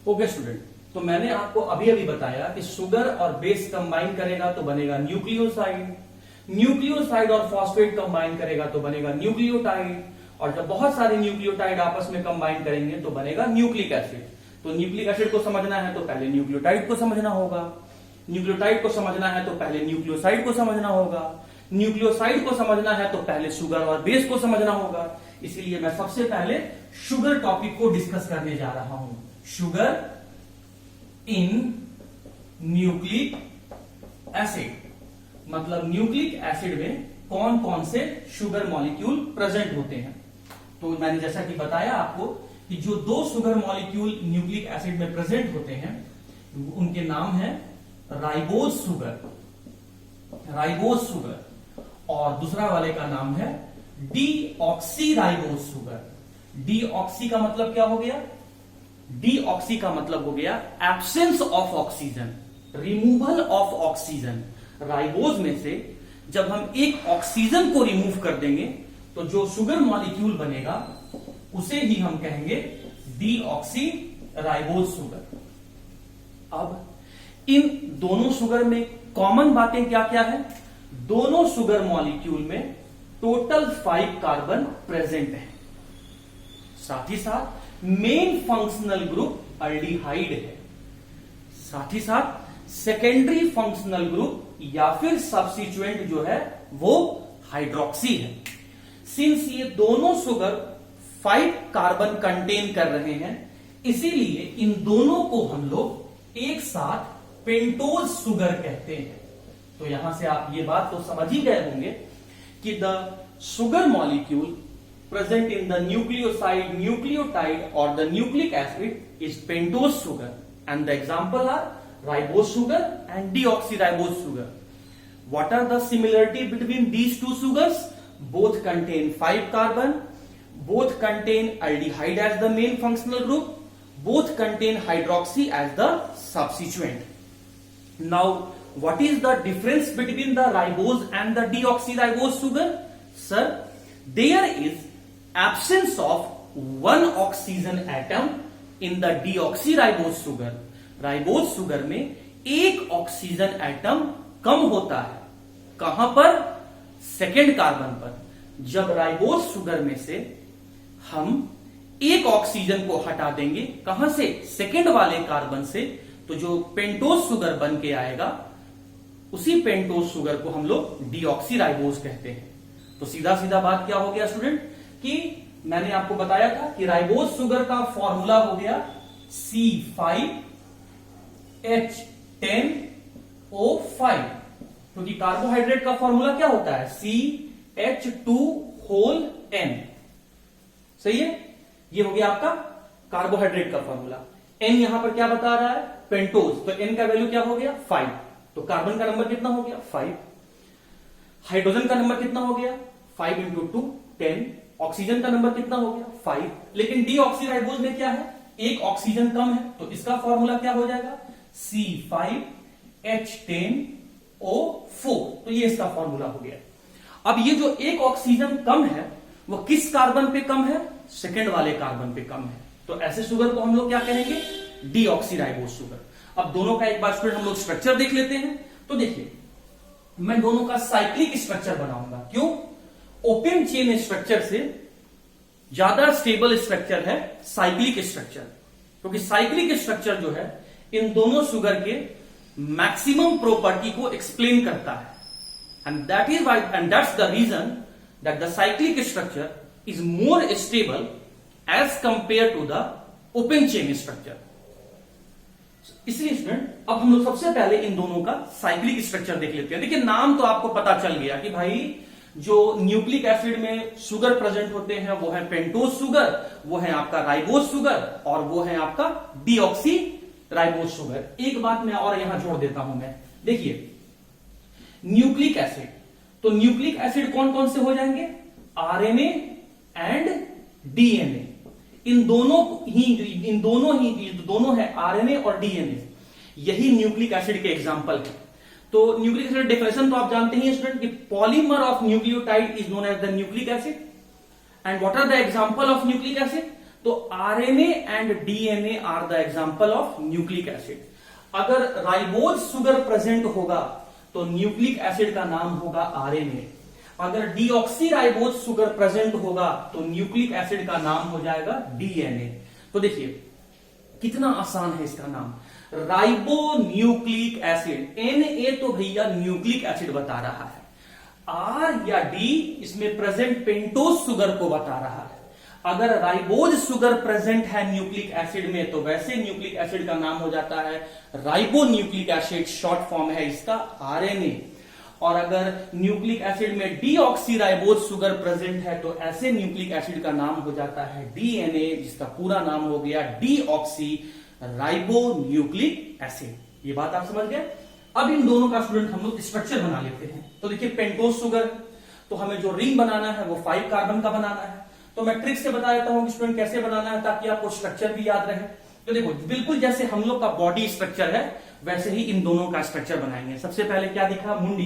Okay student, तो मैंने आपको अभी अभी बताया कि शुगर और बेस कंबाइन करेगा तो बनेगा न्यूक्लियोसाइड, न्यूक्लियोसाइड और फॉस्फेट कंबाइन करेगा तो बनेगा न्यूक्लियोटाइड, और जब बहुत सारे न्यूक्लियोटाइड आपस में कंबाइन करेंगे तो बनेगा न्यूक्लिक एसिड। तो न्यूक्लिक एसिड को समझना है तो पहले न्यूक्लियोटाइड को समझना होगा, न्यूक्लियोटाइड को समझना है तो पहले न्यूक्लियोसाइड को समझना होगा, न्यूक्लियोसाइड को समझना है तो पहले शुगर और बेस को समझना होगा। इसीलिए मैं सबसे पहले शुगर टॉपिक को डिस्कस करने जा रहा हूं। शुगर इन न्यूक्लिक एसिड, मतलब न्यूक्लिक एसिड में कौन कौन से शुगर मॉलिक्यूल प्रेजेंट होते हैं। तो मैंने जैसा कि बताया आपको कि जो दो शुगर मॉलिक्यूल न्यूक्लिक एसिड में प्रेजेंट होते हैं उनके नाम है राइबोज शुगर, राइबोज शुगर, और दूसरा वाले का नाम है डीऑक्सी राइबोज शुगर। डीऑक्सी का मतलब क्या हो गया? डीऑक्सी का मतलब हो गया absence of oxygen, removal of oxygen. Ribose में से जब हम एक ऑक्सीजन को रिमूव कर देंगे तो जो शुगर मॉलिक्यूल बनेगा उसे ही हम कहेंगे डीऑक्सी राइबोज शुगर। अब इन दोनों शुगर में कॉमन बातें क्या क्या है? दोनों शुगर मॉलिक्यूल में टोटल 5 कार्बन प्रेजेंट है, साथ ही साथ मेन फंक्शनल ग्रुप अल्डिहाइड है, साथ ही साथ सेकेंडरी फंक्शनल ग्रुप या फिर सब्स्टिट्यूएंट जो है वो हाइड्रोक्सी है। सिंस ये दोनों शुगर 5 कार्बन कंटेन कर रहे हैं, इसीलिए इन दोनों को हम लोग एक साथ पेंटोज शुगर कहते हैं। तो यहां से आप ये बात तो समझ ही गए होंगे कि the sugar molecule present in the nucleoside, nucleotide और the nucleic acid is pentose sugar, and the example are ribose sugar and deoxyribose sugar. What are the similarity between these two sugars? Both contain 5 carbon, both contain aldehyde as the main functional group, both contain hydroxy as the substituent. Now, what is the difference between the ribose and the deoxyribose sugar? Sir, there is absence of one oxygen atom in the deoxyribose sugar. Ribose sugar में एक oxygen atom कम होता है, कहां पर? Second carbon पर। जब ribose sugar में से हम एक ऑक्सीजन को हटा देंगे, कहां से? सेकेंड वाले कार्बन से, तो जो पेंटोज शुगर बन के आएगा उसी पेंटोज शुगर को हम लोग डीऑक्सी राइबोज कहते हैं। तो सीधा सीधा बात क्या हो गया स्टूडेंट कि मैंने आपको बताया था कि राइबोज शुगर का फॉर्मूला हो गया C5H10O5, क्योंकि कार्बोहाइड्रेट का फॉर्मूला क्या होता है? CH2N। सही है, ये हो गया आपका कार्बोहाइड्रेट का फॉर्मूला। N यहां पर क्या बता रहा है? पेंटोज, तो N का वैल्यू क्या हो गया? 5। तो कार्बन का नंबर कितना हो गया? 5। हाइड्रोजन का नंबर कितना हो गया? 5 × 2 10। ऑक्सीजन का नंबर कितना हो गया? 5। लेकिन डीऑक्सीराइबोज में क्या है? एक ऑक्सीजन कम है, तो इसका फॉर्मूला क्या हो जाएगा? C5H10O4। तो ये इसका फॉर्मूला हो गया। अब ये जो एक ऑक्सीजन कम है वो किस कार्बन पे कम है? सेकेंड वाले कार्बन पे कम है। तो ऐसे शुगर को हम लोग क्या कहेंगे? Deoxyribose sugar. अब दोनों का एक बार स्टूडेंट हम लोग स्ट्रक्चर देख लेते हैं। तो देखिए, मैं दोनों का साइक्लिक स्ट्रक्चर बनाऊंगा। क्यों? ओपन चेन स्ट्रक्चर से ज्यादा स्टेबल स्ट्रक्चर है साइक्लिक स्ट्रक्चर, क्योंकि साइक्लिक स्ट्रक्चर जो है इन दोनों शुगर के मैक्सिमम प्रॉपर्टी को एक्सप्लेन करता है, and that is why and that's the reason that the cyclic structure is more stable as compared to the open chain structure. इसलिए स्टूडेंट अब हम लोग सबसे पहले इन दोनों का साइक्लिक स्ट्रक्चर देख लेते हैं। देखिए, नाम तो आपको पता चल गया कि भाई जो न्यूक्लिक एसिड में शुगर प्रेजेंट होते हैं वो है पेंटोज शुगर, वो है आपका राइबोज शुगर, और वो है आपका डीऑक्सी राइबोज शुगर। एक बात मैं और यहां जोड़ देता हूं मैं, देखिए न्यूक्लिक एसिड, तो न्यूक्लिक एसिड कौन कौन से हो जाएंगे? RNA and DNA. इन दोनों है आरएनए और डीएनए, यही न्यूक्लिक एसिड के एग्जाम्पल है। तो न्यूक्लिक एसिड डेफिनेशन तो आप जानते ही स्टूडेंट कि polymer of nucleotide is known as the nucleic acid, and what are the example of nucleic acid? तो RNA and DNA are the example of nucleic acid. अगर ribose sugar present होगा तो nucleic acid का नाम होगा RNA. अगर deoxy ribose sugar present होगा तो न्यूक्लिक एसिड का नाम हो जाएगा डीएनए। तो देखिए कितना आसान है इसका नाम, राइबो न्यूक्लिक एसिड। एनए तो भैया न्यूक्लिक एसिड बता रहा है, आर या डी इसमें प्रेजेंट पेंटोज शुगर को बता रहा है। अगर राइबोज शुगर प्रेजेंट है न्यूक्लिक एसिड में तो वैसे न्यूक्लिक एसिड का नाम हो जाता है ribo nucleic acid, short form है इसका आरएनए। और अगर न्यूक्लिक एसिड में डीऑक्सी राइबोज शुगर प्रेजेंट है तो ऐसे न्यूक्लिक एसिड का नाम हो जाता है डीएनए, जिसका पूरा नाम हो गया डीऑक्सी राइबो न्यूक्लिक एसिड। ये बात आप समझ गए। अब इन दोनों का स्टूडेंट हम लोग स्ट्रक्चर बना लेते हैं। तो देखिए पेंटोज शुगर, तो हमें जो रिंग बनाना है वो 5 कार्बन का बनाना है। तो मैं ट्रिक से बता देता हूं कि स्टूडेंट कैसे बनाना है ताकि आपको स्ट्रक्चर भी याद रहे। तो देखो बिल्कुल जैसे हम लोग का बॉडी स्ट्रक्चर है वैसे ही इन दोनों का स्ट्रक्चर बनाएंगे। सबसे पहले क्या दिखा, मुंडी।